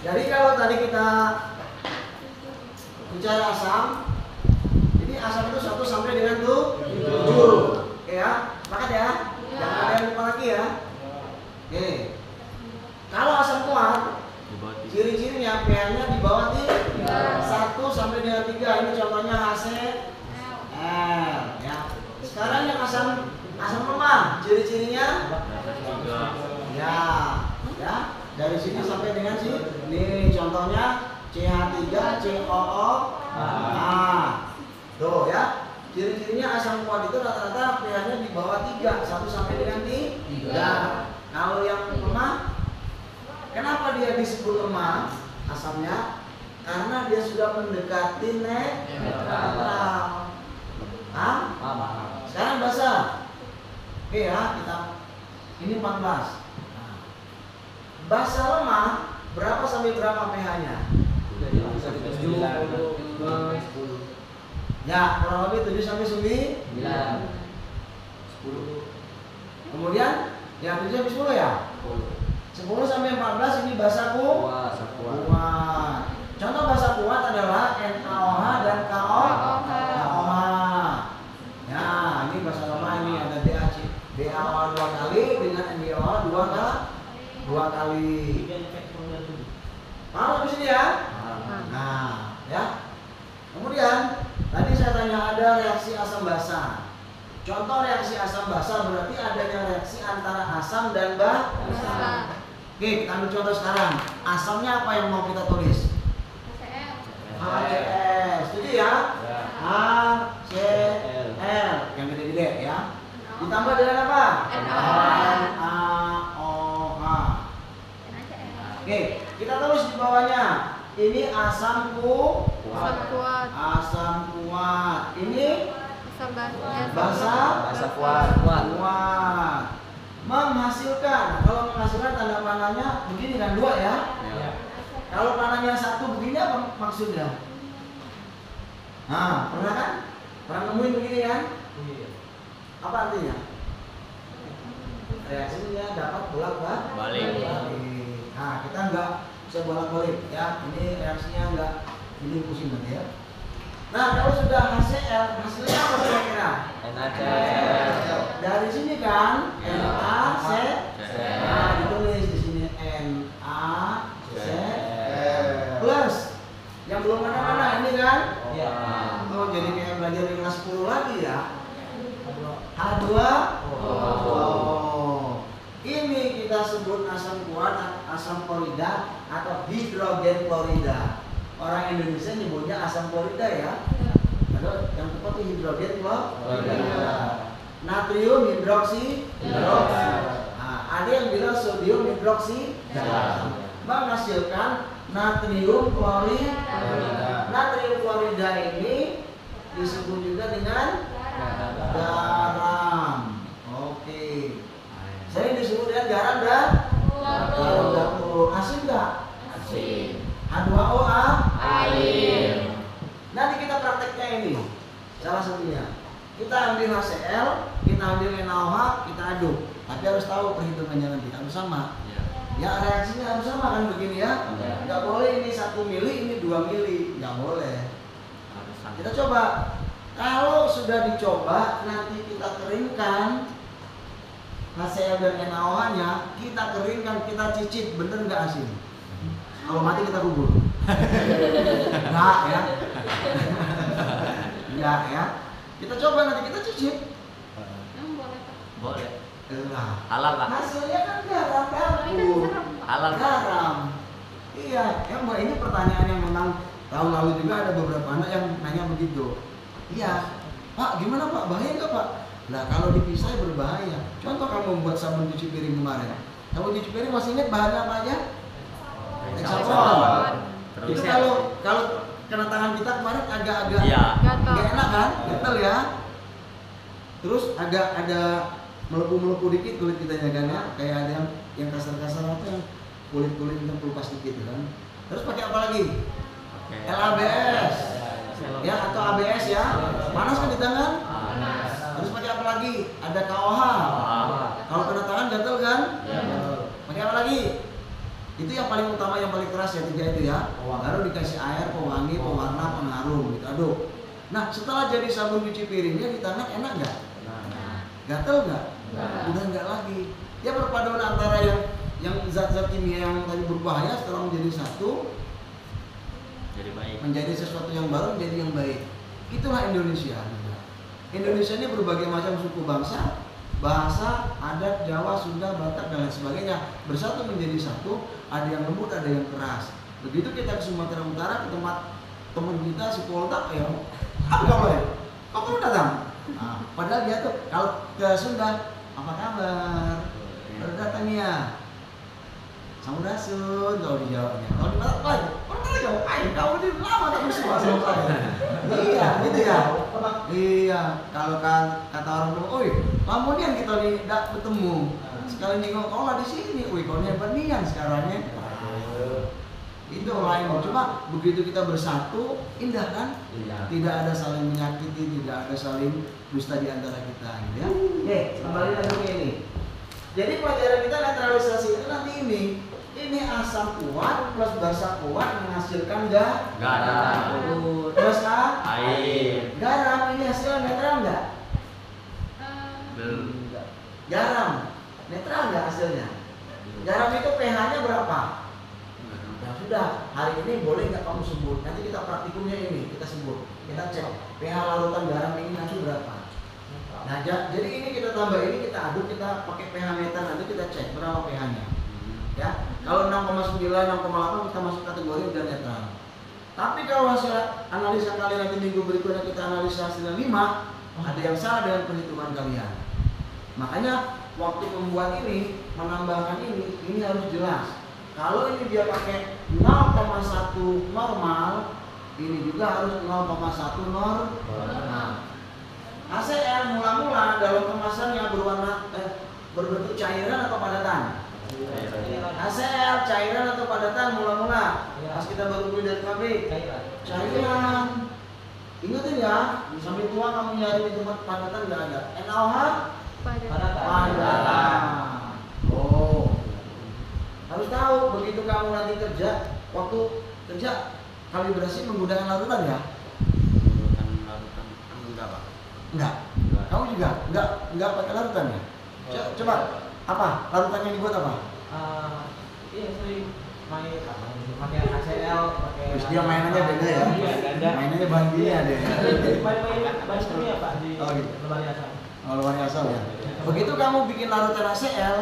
Jadi kalau tadi kita bicara asam, jadi asam itu 1 sampai dengan 7. Oke ya, sepakat ya? Jangan ada yang lupa lagi ya. Oke. Kalau asam kuat, ciri-cirinya pH-nya di bawah 1 sampai dengan 3. Ini contohnya HCl ya. Sekarang yang asam lemah, ciri-cirinya ya dari sini sampai dengan sini. Ini contohnya CH3COO. Tuh ya. Ciri-cirinya asam kuat itu rata-rata pH-nya di bawah 3, 1 sampai dengan 3. Kalau yang lemah, kenapa dia disebut lemah asamnya? Karena dia sudah mendekati netral. Sekarang basa. Oke ya, kita ini 14. Basa lemah berapa sampai berapa pH-nya? 7 Ya, kurang lebih 7 sampai 9. 10. Kemudian ya 7 sampai 10 ya? 10 sampai 14 ini basa kuat. Contoh basa kuat adalah NaOH dan KOH. Ya, ini basa lemah, ini ada BaOH 2 kali dengan NaOH 2 kali. Paham di sini ya? Nah, ya. Kemudian tadi saya tanya ada reaksi asam basa. Contoh reaksi asam basa berarti adanya reaksi antara asam dan basa. Oke, kita ambil contoh sekarang. Asamnya apa yang mau kita tulis? HCl. Setuju ya? HCl yang gede-gede ya. Ditambah dengan apa? NaOH. Oke, kita tulis di bawahnya. Ini asam kuat. Asam kuat. Ini basa kuat. Menghasilkan. Kalau menghasilkan tanda panahnya begini kan 2 ya. Kalau panahnya 1 begini apa maksudnya? Nah, pernah kan? Pernah nemuin begini kan? Apa artinya? Reaksinya dapat bolak-balik. Nah, kita enggak bisa bolak-balik ya. Ini reaksinya enggak ini pusing nanti ya. Nah, kalau sudah HCl, hasilnya apa kira-kira? NaCl. Dari sini kan NaCl. Nah, ditulis di sini NaCl plus yang belum mana-mana ini kan? Oh, jadi kayak belajar di kelas 10 lagi ya. H2O. Ini kita sebut asam kuat, asam klorida atau hidrogen klorida. Orang Indonesia nyebutnya asam klorida ya. Kalau yang tepat itu hidrogen klorida. Natrium hidroksida. Nah, ada yang bilang sodium hidroksida. Menghasilkan natrium klorida. Natrium klorida ini disebut juga dengan garam. Oke. Saya disebut dengan garam dan dapur. Asin nggak? Asin. H2O air. Nanti kita prakteknya ini. Salah satunya. Kita ambil HCl, kita ambil NaOH, kita aduk. Tapi harus tahu perhitungannya nanti harus sama. Ya reaksinya harus sama kan begini ya. Nggak boleh ini 1 mili, ini 2 mili. Nggak boleh. Kita coba. Kalau sudah dicoba, nanti kita keringkan HCl dan NaOH-nya, kita keringkan, kita cicip, bener nggak asin? Kalau mati kita kubur. Enggak ya. Enggak ya. Kita coba nanti kita cicip. Boleh. Halal lah. Hasilnya kan garam dapur. Halal. Garam. Iya, ini pertanyaan yang memang tahun lalu juga ada beberapa anak yang nanya begitu. Iya, Pak, gimana Pak? Bahaya nggak Pak? Nah, kalau dipisah berbahaya. Contoh kamu membuat sabun cuci piring kemarin. Sabun cuci piring masih ingat bahannya apa aja? Hexagon. Itu kalau kena tangan kita kemarin agak-agak nggak enak kan? Gatel ya. Terus agak ada melepuh-melepuh dikit kulit kita kan ya. Kayak ada yang kasar-kasar apa yang kulit-kulit yang pelupas dikit kan. Terus pakai apa lagi? LABS. Ya atau ABS ya. Panas kan di tangan? Terus pakai apa lagi? Ada KOH. Kalau kena tangan gatel kan? Pakai apa lagi? Itu yang paling utama, yang paling keras ya, 3 itu ya. Baru dikasih air, pewangi, pewarna, pengharum gitu. Aduk. Nah, setelah jadi sabun cuci piringnya di tangan enak nggak? Gatel nggak? Udah nggak lagi. Ya perpaduan antara yang zat-zat kimia yang tadi berbahaya setelah menjadi satu, jadi baik. menjadi sesuatu yang baru, menjadi yang baik. Itulah Indonesia. Indonesia ini berbagai macam suku bangsa, bahasa, adat, Jawa, Sunda, Batak dan lain sebagainya bersatu menjadi satu. Ada yang lembut, ada yang keras. Begitu kita ke Sumatera Utara, ke tempat teman kita si Poltak, ya apa kabar ya? Kamu datang? Nah, padahal dia tuh kalau ke Sunda, apa kabar? Baru datang ya. Sampurasun kalau di Jawanya. Kalau di Batak, orang Batak jauh, kamu ini lama tak bersua sama saya. Iya, gitu ya. Iya, kalau kata orang tua, oi, lamunian kita nih tidak bertemu. Sekali nengok kau lah di sini, oi, kau hebat nian sekarangnya. Itu lain. Cuma begitu kita bersatu, indah kan? Tidak ada saling menyakiti, tidak ada saling dusta di antara kita, gitu ya. Oke, kembali lagi ke ini. Jadi pelajaran kita netralisasi itu nanti ini asam kuat plus basa kuat menghasilkan garam. Terus Air. garam ini hasilnya netral nggak? Belum. Garam netral nggak hasilnya? Garam itu pH-nya berapa? Ya sudah, hari ini boleh nggak kamu sebut? Nanti kita praktikumnya ini kita sebut, kita cek pH larutan garam ini nanti berapa. Nah, jadi ini kita tambah, ini kita aduk, kita pakai pH meter, nanti kita cek berapa pH-nya. Ya, kalau 6,9, 6,8 kita masuk kategori udah netral. Tapi kalau hasil analisa kalian nanti minggu berikutnya kita analisa hasilnya 5, ada yang salah dengan perhitungan kalian. Makanya waktu membuat ini, menambahkan ini harus jelas. Kalau ini dia pakai 0,1 normal, ini juga harus 0,1 normal. HCl mula-mula dalam kemasannya berbentuk cairan atau padatan? HCl cairan atau padatan mula-mula pas kita baru beli dari pabrik? Cairan. Ingatin ya, sampai tua kamu nyari di tempat padatan nggak ada. NaOH? Padatan. Oh, harus tahu begitu kamu nanti kerja, waktu kerja kalibrasi menggunakan larutan ya? Larutan enggak, Pak. Enggak. Kamu juga enggak pakai larutan ya? Coba apa? Larutan yang dibuat apa? Iya sering pakai HCl, pakai. Terus dia mainannya beda ya? Iya, Mainannya bahan kimia deh. Main bahan kimia Pak di lemari asam. Oh, luar biasa ya. Begitu kamu bikin larutan HCl,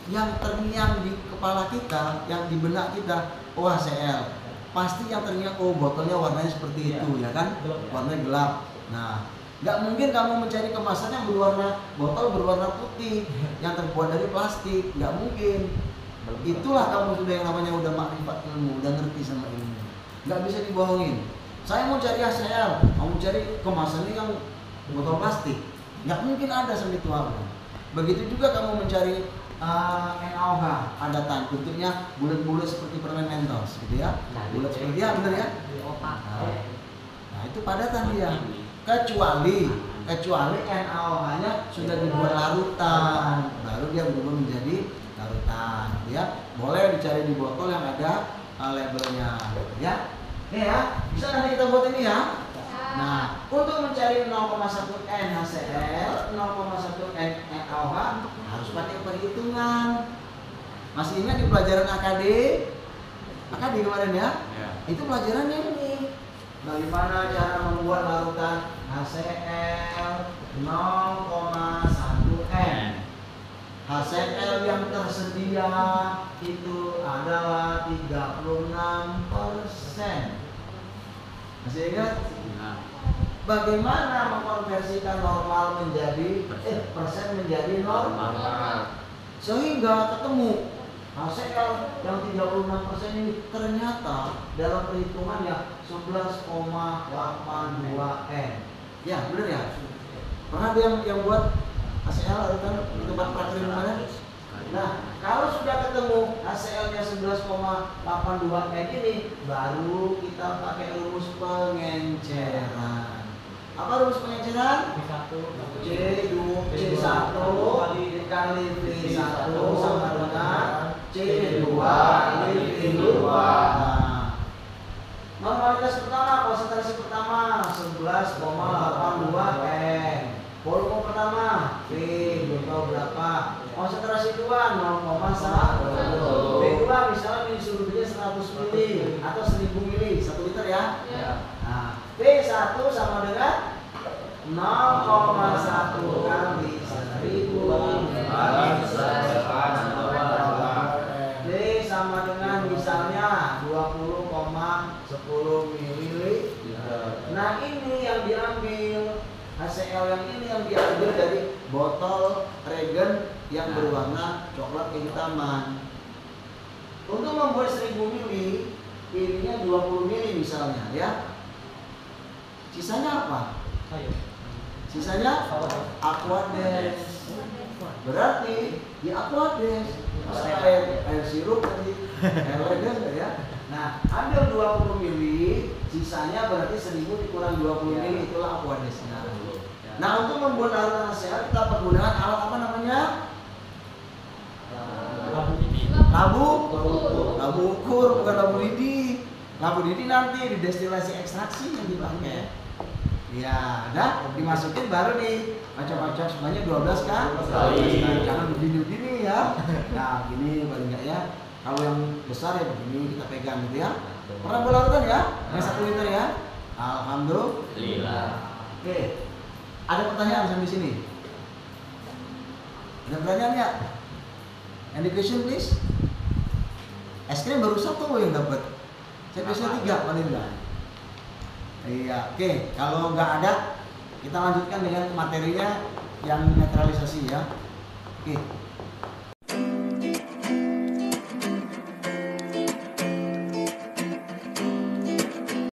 yang terngiang di kepala kita, yang di benak kita, oh HCl. Pasti yang terngiang, oh botolnya warnanya seperti itu ya kan? Warnanya gelap. Nah, nggak mungkin kamu mencari kemasan yang botol berwarna putih yang terbuat dari plastik, nggak mungkin. Itulah kamu sudah yang namanya udah makrifat ilmu, udah ngerti sama ilmu. Nggak bisa dibohongin. Saya mau cari HCl, kamu cari kemasannya yang botol plastik, nggak mungkin ada sampai tua. Begitu juga kamu mencari NaOH padatan, bentuknya bulat-bulat seperti permen Mentos, gitu ya. Bulat seperti ya, bener ya? Nah, itu padatan dia. Kecuali NaOH-nya sudah dibuat larutan, baru dia berubah menjadi larutan, ya. Boleh dicari di botol yang ada labelnya, ya. Nih ya, bisa nanti kita buat ini ya. Nah, untuk mencari 0,1 N HCl, 0,1 N NaOH harus pakai perhitungan. Masih ingat di pelajaran AKD kemarin ya? Itu pelajarannya ini. Bagaimana cara membuat larutan HCl 0,1 N. HCl yang tersedia itu adalah 36%. Masih ingat? Bagaimana mengkonversikan normal menjadi persen menjadi normal? Sehingga ketemu HCl yang 36% ini ternyata dalam perhitungannya 11,82 N. Ya, benar ya? Pernah ada yang buat HCl atau kan di tempat praktek mana? Nah, kalau sudah ketemu HCl-nya 11,82 N ini, baru kita pakai rumus pengenceran. Apa rumus pengenceran? C1 dikali V1 sama dengan C C2 Lipin 2. Nah, normalitas pertama, konsentrasi pertama 11,82 N. Volume pertama V belum tahu berapa. Konsentrasi 2 0,1. B2 misalnya disuruh dia 100 mili atau 1000 mili 1 liter ya. Nah, V1 sama dengan 0,1 kali 1000 D sama dengan misalnya 20,10 mili. Nah ini yang diambil HCl yang ini yang diambil dari botol regen yang berwarna coklat kehitaman. Untuk membuat 1000 mili, pilihnya 20 mili misalnya ya. Sisanya apa? Sisanya aquades. Berarti di aquades air sirup tadi, air regen ya. Nah, ambil 20 mili, sisanya berarti 1000 dikurang 20 mili, itulah aquadesnya. Nah, untuk membuat larutan HCl kita menggunakan alat apa namanya? Labu ukur, bukan labu lidi. Labu lidi nanti di destilasi ekstraksi yang dipakai. Ya, udah dimasukin baru nih macam-macam sebanyak 12 kan? Nah, jangan begini-begini ya. Nah, gini paling enggak ya. Kalau yang besar ya begini kita pegang gitu ya. Pernah berlarutan ya? Yang 1 liter ya. Alhamdulillah. Oke. Ada pertanyaan sampai sini? Ada pertanyaan ya? Any question please? Es krim baru 1 yang dapat. Saya biasanya 3 paling enggak. Iya, oke. Kalau nggak ada, kita lanjutkan dengan materinya yang netralisasi ya. Oke.